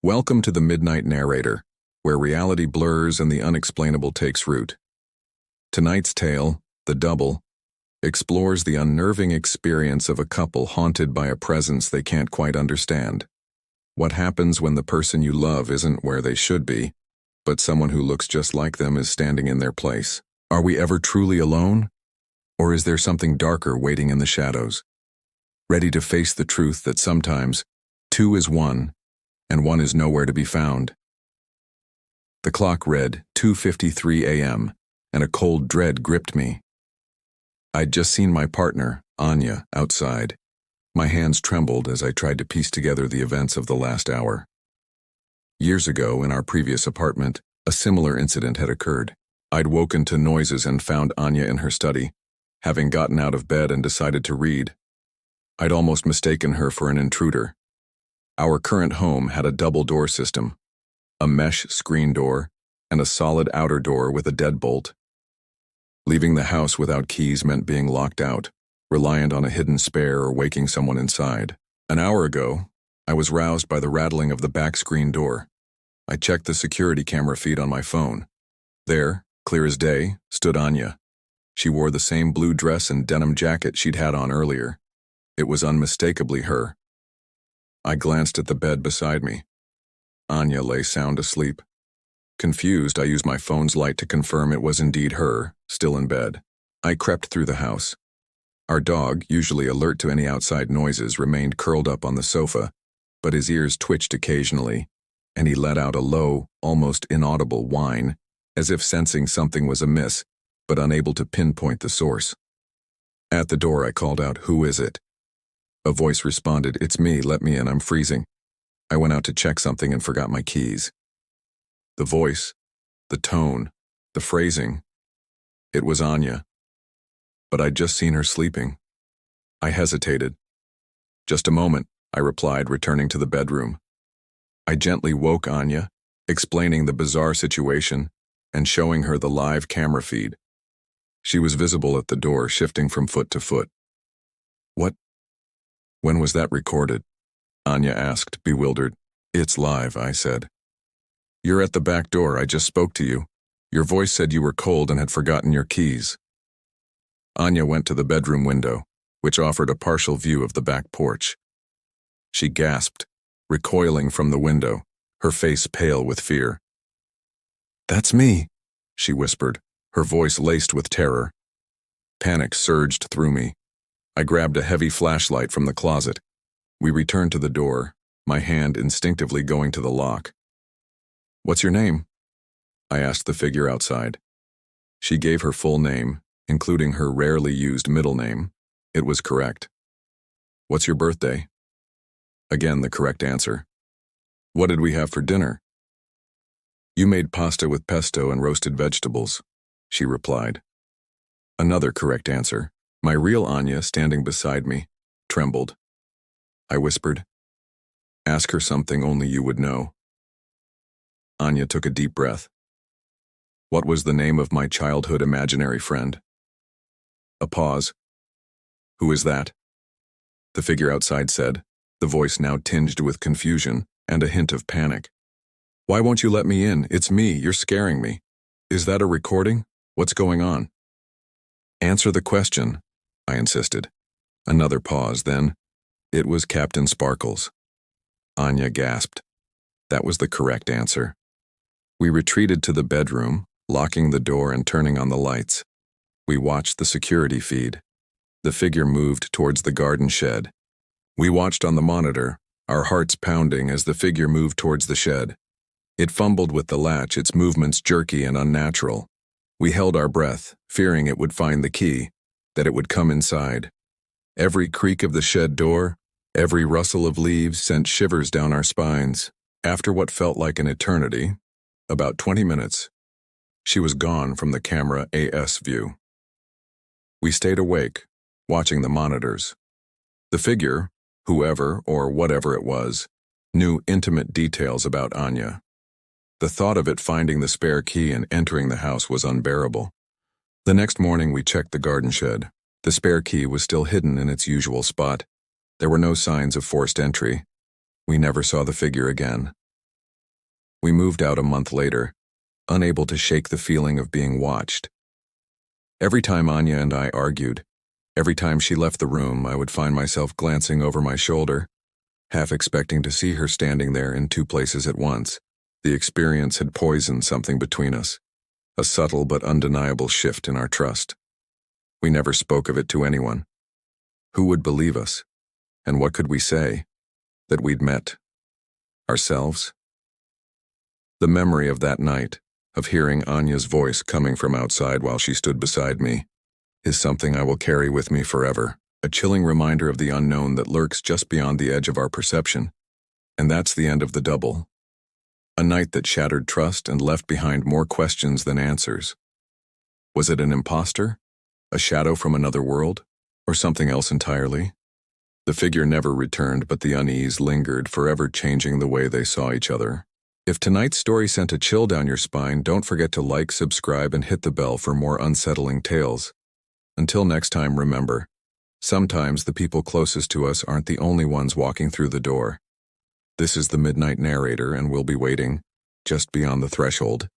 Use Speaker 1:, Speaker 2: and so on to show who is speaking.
Speaker 1: Welcome to the Midnight Narrator, where reality blurs and the unexplainable takes root. Tonight's tale, The Double, explores the unnerving experience of a couple haunted by a presence they can't quite understand. What happens when the person you love isn't where they should be, but someone who looks just like them is standing in their place? Are we ever truly alone? Or is there something darker waiting in the shadows? Ready to face the truth that sometimes two is one, and one is nowhere to be found. The clock read 2:53 a.m., and a cold dread gripped me. I'd just seen my partner, Anya, outside. My hands trembled as I tried to piece together the events of the last hour. Years ago, in our previous apartment, a similar incident had occurred. I'd woken to noises and found Anya in her study, having gotten out of bed and decided to read. I'd almost mistaken her for an intruder. Our current home had a double door system, a mesh screen door, and a solid outer door with a deadbolt. Leaving the house without keys meant being locked out, reliant on a hidden spare or waking someone inside. An hour ago, I was roused by the rattling of the back screen door. I checked the security camera feed on my phone. There, clear as day, stood Anya. She wore the same blue dress and denim jacket she'd had on earlier. It was unmistakably her. I glanced at the bed beside me. Anya lay sound asleep. Confused, I used my phone's light to confirm it was indeed her, still in bed. I crept through the house. Our dog, usually alert to any outside noises, remained curled up on the sofa, but his ears twitched occasionally, and he let out a low, almost inaudible whine, as if sensing something was amiss, but unable to pinpoint the source. At the door, I called out, "Who is it?" A voice responded, "It's me, let me in, I'm freezing." I went out to check something and forgot my keys. The voice, the tone, the phrasing. It was Anya. But I'd just seen her sleeping. I hesitated. "Just a moment," I replied, returning to the bedroom. I gently woke Anya, explaining the bizarre situation and showing her the live camera feed. She was visible at the door, shifting from foot to foot. "What? When was that recorded?" Anya asked, bewildered. "It's live," I said. "You're at the back door, I just spoke to you. Your voice said you were cold and had forgotten your keys." Anya went to the bedroom window, which offered a partial view of the back porch. She gasped, recoiling from the window, her face pale with fear. "That's me," she whispered, her voice laced with terror. Panic surged through me. I grabbed a heavy flashlight from the closet. We returned to the door, my hand instinctively going to the lock. "What's your name?" I asked the figure outside. She gave her full name, including her rarely used middle name. It was correct. "What's your birthday?" Again, the correct answer. "What did we have for dinner?" "You made pasta with pesto and roasted vegetables," she replied. Another correct answer. My real Anya, standing beside me, trembled. I whispered, "Ask her something only you would know." Anya took a deep breath. "What was the name of my childhood imaginary friend?" A pause. "Who is that?" The figure outside said, the voice now tinged with confusion and a hint of panic. "Why won't you let me in? It's me, you're scaring me. Is that a recording? What's going on?" "Answer the question," I insisted. Another pause, then, "It was Captain Sparkles." Anya gasped. That was the correct answer. We retreated to the bedroom, locking the door and turning on the lights. We watched the security feed. The figure moved towards the garden shed. We watched on the monitor, our hearts pounding as the figure moved towards the shed. It fumbled with the latch, its movements jerky and unnatural. We held our breath, fearing it would find the key, that it would come inside. Every creak of the shed door, every rustle of leaves sent shivers down our spines. After what felt like an eternity, about 20 minutes, she was gone from the camera AS view. We stayed awake, watching the monitors. The figure, whoever or whatever it was, knew intimate details about Anya. The thought of it finding the spare key and entering the house was unbearable. The next morning we checked the garden shed. The spare key was still hidden in its usual spot. There were no signs of forced entry. We never saw the figure again. We moved out a month later, unable to shake the feeling of being watched. Every time Anya and I argued, every time she left the room, I would find myself glancing over my shoulder, half expecting to see her standing there in two places at once. The experience had poisoned something between us, a subtle but undeniable shift in our trust. We never spoke of it to anyone. Who would believe us? And what could we say? That we'd met ourselves? The memory of that night, of hearing Anya's voice coming from outside while she stood beside me, is something I will carry with me forever, a chilling reminder of the unknown that lurks just beyond the edge of our perception. And that's the end of the double. A night that shattered trust and left behind more questions than answers. Was it an imposter? A shadow from another world? Or something else entirely? The figure never returned, but the unease lingered, forever changing the way they saw each other. If tonight's story sent a chill down your spine, don't forget to like, subscribe, and hit the bell for more unsettling tales. Until next time, remember, sometimes the people closest to us aren't the only ones walking through the door. This is the Midnight Narrator, and we'll be waiting just beyond the threshold.